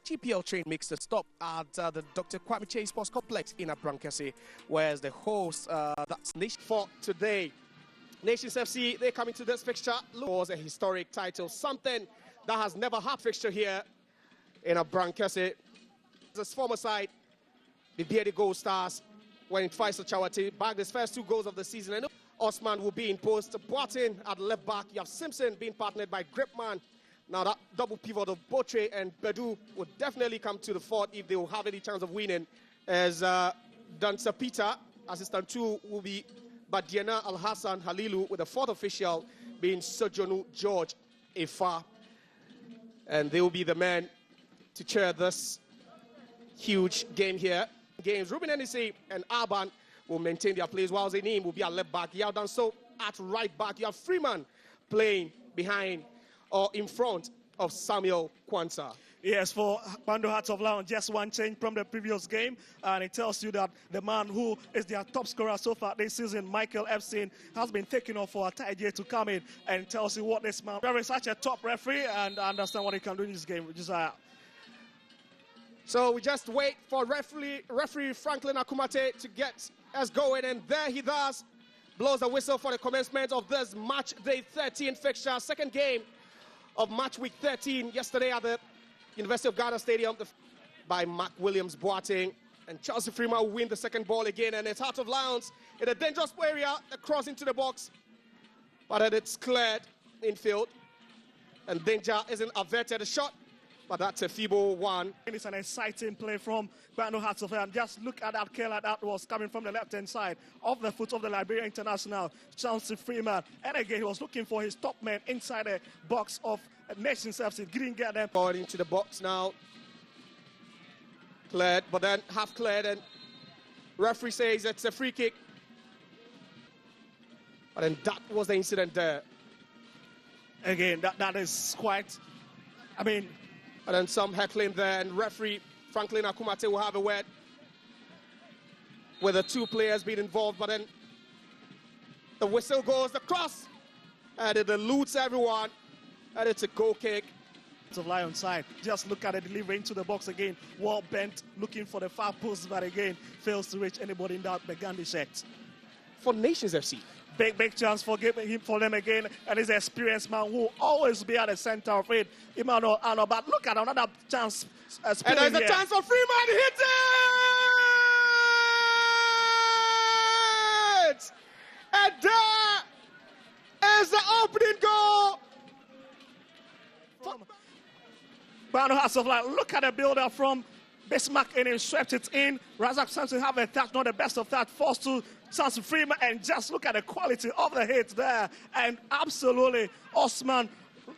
GPL train makes the stop at the Dr. Kwame Chase Sports Complex in Abrankese, whereas the host, that's Nation for today. Nations FC, they come into this fixture. Was a historic title, something that has never had fixture here in Abrankese. This former side, the Beardy Gold Stars, when Faisal Chawati bagged his first 2 goals of the season. And Osman will be in post. Boateng at left back. You have Simpson being partnered by Gripman. Now that double pivot of Botre and Bedu will definitely come to the fore if they will have any chance of winning. As Dansa Peter, assistant 2, will be Badiana Al-Hassan Halilu, with the 4th official being Sojonu George Efa. And they will be the men to chair this huge game here. Games, Ruben Hennessy and Alban will maintain their place, while Zenim will be at left back. You have Danso at right back. You have Freeman playing behind or in front of Samuel Kwanzaa. Yes, for Bando Hearts of Lion, just one change from the previous game, and it tells you that the man who is their top scorer so far this season, Michael Epstein, has been taken off for a Taiji to come in, and it tells you what this man, there is such a top referee, and I understand what he can do in this game, which is So we just wait for referee Franklin Akumate to get us going, and there he does, blows the whistle for the commencement of this match day 13 fixture, second game of match week 13 yesterday at the University of Ghana Stadium by Mark Williams Boateng, and Chelsea Freeman will win the second ball again, and it's Heart of Lions in a dangerous area, a cross into the box, but then it's cleared infield, and danger isn't averted. A shot, but that's a feeble one. It's an exciting play from Bando Hearts of Lion. Just look at that killer that was coming from the left-hand side of the foot of the Liberia International, Chelsea Freeman. And again, he was looking for his top man inside the box of Nations FC. Didn't get them. Forward into the box now. Cleared, but then half cleared, and referee says it's a free kick. But then that was the incident there. Again, that is quite, I mean, and then some heckling there, and referee Franklin Akumate will have a word with the 2 players being involved, but then the whistle goes, the cross, and it eludes everyone, and it's a goal kick. To lie on side. Just look at the delivery into the box again. Well bent, looking for the far post, but again, fails to reach anybody in that Begandi shirt. For Nations FC. Big chance for them again, and he's an experienced man who will always be at the center of it. Emmanuel Arno, but look at another chance. And there's a chance for Freeman, hit it! And there is the opening goal. From Bando Hearts of Lion, look at the build-up from Bismarck, and he swept it in. Razak Samson have a touch, not the best of that, forced to Chance Freeman, and just look at the quality of the hit there. And absolutely, Osman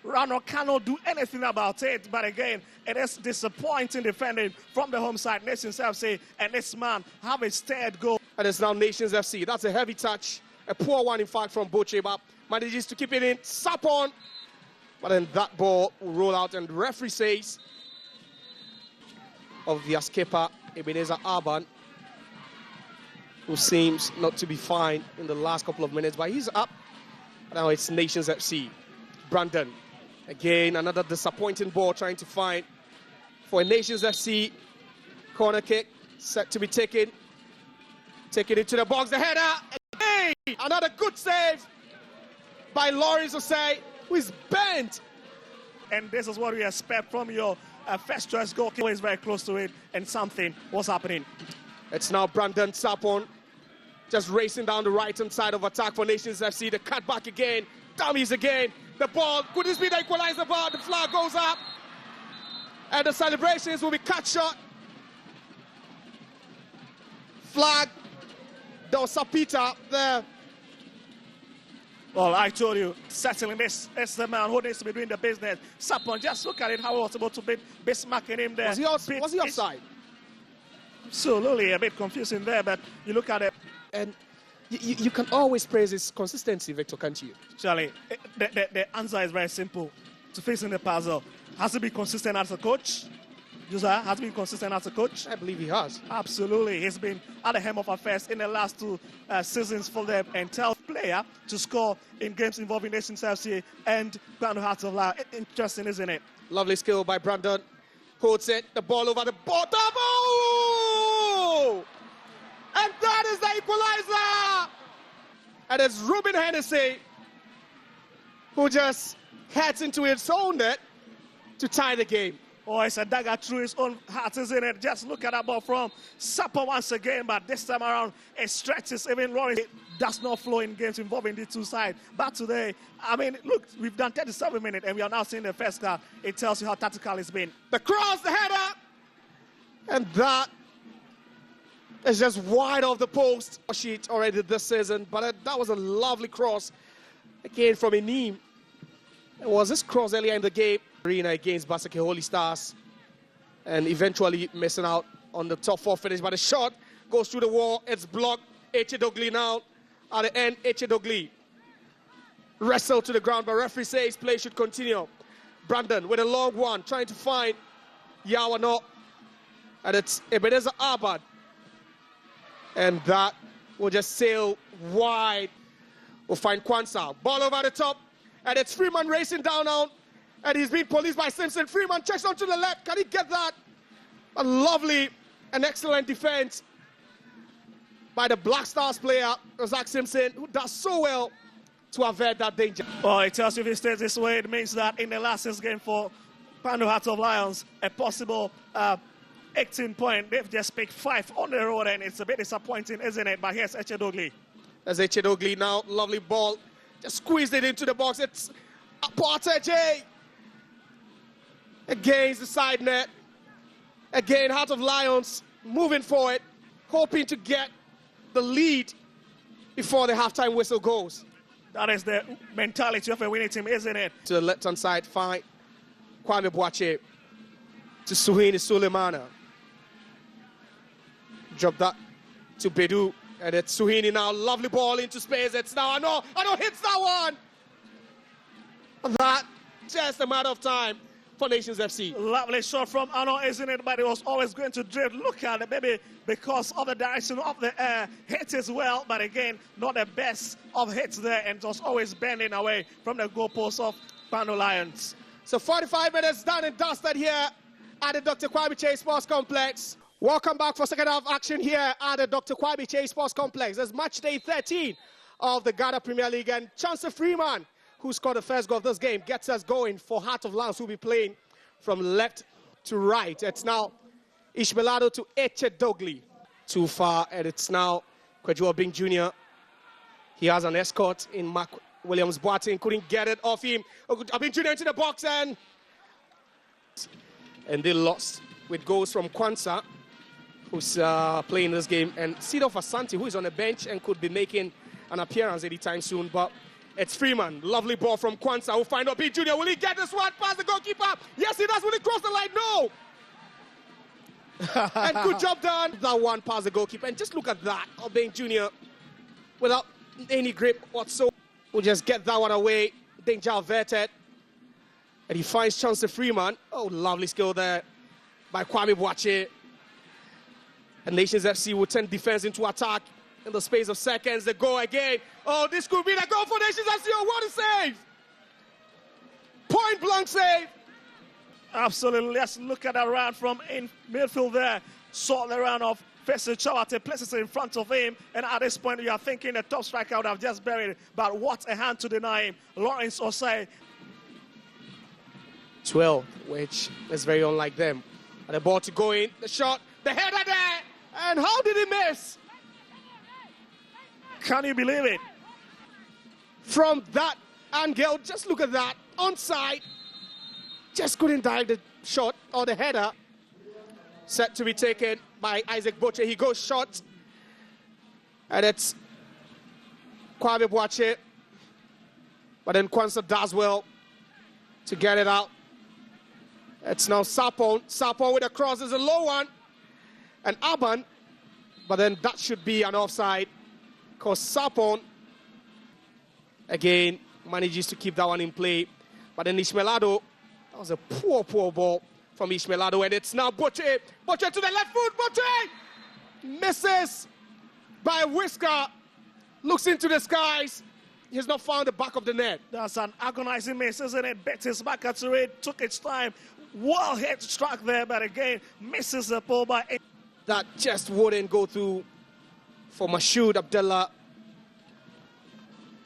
Rano cannot do anything about it. But again, it is disappointing defending from the home side, Nations FC, and this man have a steered goal. And it's now Nations FC. That's a heavy touch, a poor one in fact from Boche, but manages to keep it in. Sapon, but then that ball will roll out, and the referee says of the skipper Ebenezer Alban, who seems not to be fine in the last couple of minutes, but he's up. Now it's Nations FC. Brandon, again, another disappointing ball trying to find for a Nations FC. Corner kick, set to be taken. Take it into the box, the header. Again, another good save by Lawrence Osei, who is bent. And this is what we expect from your first choice goalkeeper. Is very close to it, and something was happening. It's now Brandon Sapon, just racing down the right-hand side of attack for Nations FC. The cut back again, dummies again. The ball, could this be the equalizer bar? The flag goes up, and the celebrations will be cut short. Flag, Dosa Peter there. Well, I told you, certainly this is the man who needs to be doing the business. Sapon, just look at it, how he was able to beat Bismarck in him there. Was he offside? Absolutely, a bit confusing there, but you look at it. And you can always praise his consistency, Victor, can't you? Charlie, the answer is very simple. To fixing the puzzle, has he been consistent as a coach? Josiah, has he been consistent as a coach? I believe he has. Absolutely. He's been at the helm of affairs in the last 2 seasons for them, and tell player to score in games involving Nations FC and Bando Hearts of Lion. Interesting, isn't it? Lovely skill by Brandon. Holds it, the ball over the bottom. Oh! And that is the equalizer! And it's Ruben Hennessy who just heads into his own net to tie the game. Oh, it's a dagger through his own heart, isn't it? Just look at that ball from Sapper once again, but this time around it stretches even Lawrence. It does not flow in games involving the two sides. But today, I mean, look, we've done 37 minutes and we are now seeing the first half. It tells you how tactical it's been. The cross, the header, and that is just wide off the post. Sheet already this season, but that was a lovely cross again from Inim. It was this cross earlier in the game. Arena against Basake Holy Stars, and eventually missing out on the top four finish, but the shot goes through the wall. It's blocked. Echedogli now at the end. Echedogli wrestled to the ground, but referee says play should continue. Brandon with a long one trying to find Yawano, and it's Ebenezer Abad, and that will just sail wide. We'll find Kwanzaa, ball over the top, and it's Freeman racing down now. And he's being policed by Simpson. Freeman checks onto the left. Can he get that? A lovely and excellent defense by the Black Stars player, Zach Simpson, who does so well to avert that danger. Oh, it tells you if he stays this way, it means that in the last game for Pando Hearts of Lions, a possible 18 point. They've just picked 5 on the road, and it's a bit disappointing, isn't it? But here's Echedogli. There's Echedogli now. Lovely ball. Just squeezed it into the box. It's Apartheid against the side net. Again, Heart of Lions moving forward, hoping to get the lead before the halftime whistle goes. That is the mentality of a winning team, isn't it? To the left-hand side, fine. Kwame Boache to Suhini Sulemana. Drop that to Bedu, and it's Suhini now. Lovely ball into space. It's now Ano hits that one. That just a matter of time for Nations FC. Lovely shot from Ano, isn't it? But it was always going to drift. Look at it, maybe because of the direction of the hit as well. But again, not the best of hits there, and just always bending away from the goalpost of Pando Lions. So 45 minutes done and dusted here at the Dr. Kwame Chase Sports Complex. Welcome back for second half action here at the Dr. Kwame Chase Sports Complex. It's match day 13 of the Ghana Premier League, and Chancellor Freeman, who scored the first goal of this game, gets us going for Heart of Lions, who will be playing from left to right. It's now Ishmaelado to Echedogli. Too far, and it's now Kwadwo Bing Jr. He has an escort in Mark Williams Boateng, couldn't get it off him. Bing Jr. into the box, and they lost with goals from Kwanzaa, who's playing this game, and Sidof Asante, who is on the bench and could be making an appearance anytime soon, but it's Freeman. Lovely ball from Kwanzaa. We'll find out Bing Jr. Will he get this one past the goalkeeper? Yes, he does. Will he cross the line? No. And good job done. That one past the goalkeeper. And just look at that. Bing Jr. without any grip whatsoever. We'll just get that one away. Danger averted. And he finds Chancellor Freeman. Oh, lovely skill there by Kwame Boache. And Nations FC will turn defense into attack. In the space of seconds, they go again. Oh, this could be the goal for Nations FC. Oh, what a save! Point blank save. Absolutely. Let's look at that run from in midfield there. Saw the run of Festus Chawate, places it in front of him. And at this point, you are thinking the top striker would have just buried it. But what a hand to deny him. Lawrence Osei. 12, which is very unlike them. And the ball to go in. The shot, the header there. And how did he miss? Can you believe it? From that angle, just look at that. Onside. Just couldn't dive the shot or the header. Set to be taken by Isaac Boche. He goes short. And it's Kwame Boache. But then Kwanzaa does well to get it out. It's now Sapon. Sapon with a cross is a low one. And Aban. But then that should be an offside. Because Sapon, again, manages to keep that one in play. But then Ishmaelado, that was a poor ball from Ishmaelado. And it's now Boche. Boche to the left foot. Boche misses by a whisker. Looks into the skies. He's not found the back of the net. That's an agonizing miss, isn't it? Betis back at it. Took its time. Well hit struck there, but again, misses the ball by 8. That just wouldn't go through for Mashoud Abdullah.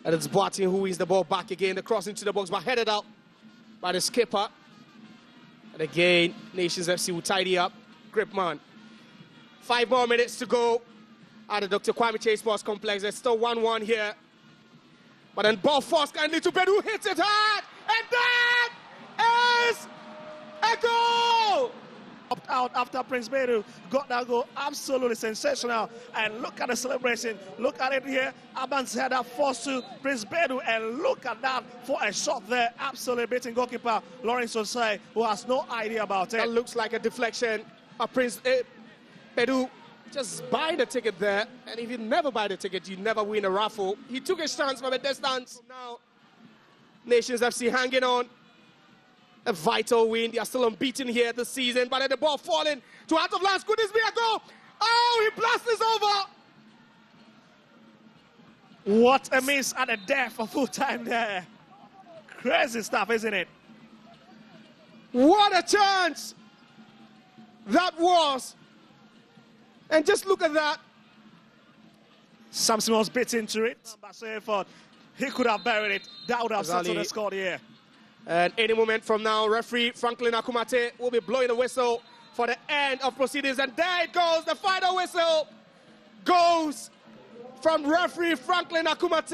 And it's Boateng who wins the ball back again. The cross into the box, but headed out by the skipper. And again, Nations FC will tidy up. Gripman. 5 more minutes to go at the Dr. Kwame Chase Sports Complex. There's still 1-1 here. But then ball forced kindly to Bedu, hits it hard. And that is a goal! Out after Prince Bedu got that goal, absolutely sensational. And look at the celebration. Look at it here. Aban's header forced to Prince Bedu, and look at that for a shot there. Absolutely beating goalkeeper Lawrence Osai, who has no idea about it. That looks like a deflection. Prince Bedu just buy the ticket there, and if you never buy the ticket, you never win a raffle. He took his chance from a distance. Now, Nations FC hanging on. A vital win. They are still unbeaten here this season, but the ball falling to out of last. Could this be a goal? Oh, he blasts this over. What a miss at the death for full time there. Crazy stuff, isn't it? What a chance that was. And just look at that. Samson was bit into it. He could have buried it. That would have settled the score here. And any moment from now, referee Franklin Akumate will be blowing the whistle for the end of proceedings. And there it goes. The final whistle goes from referee Franklin Akumate.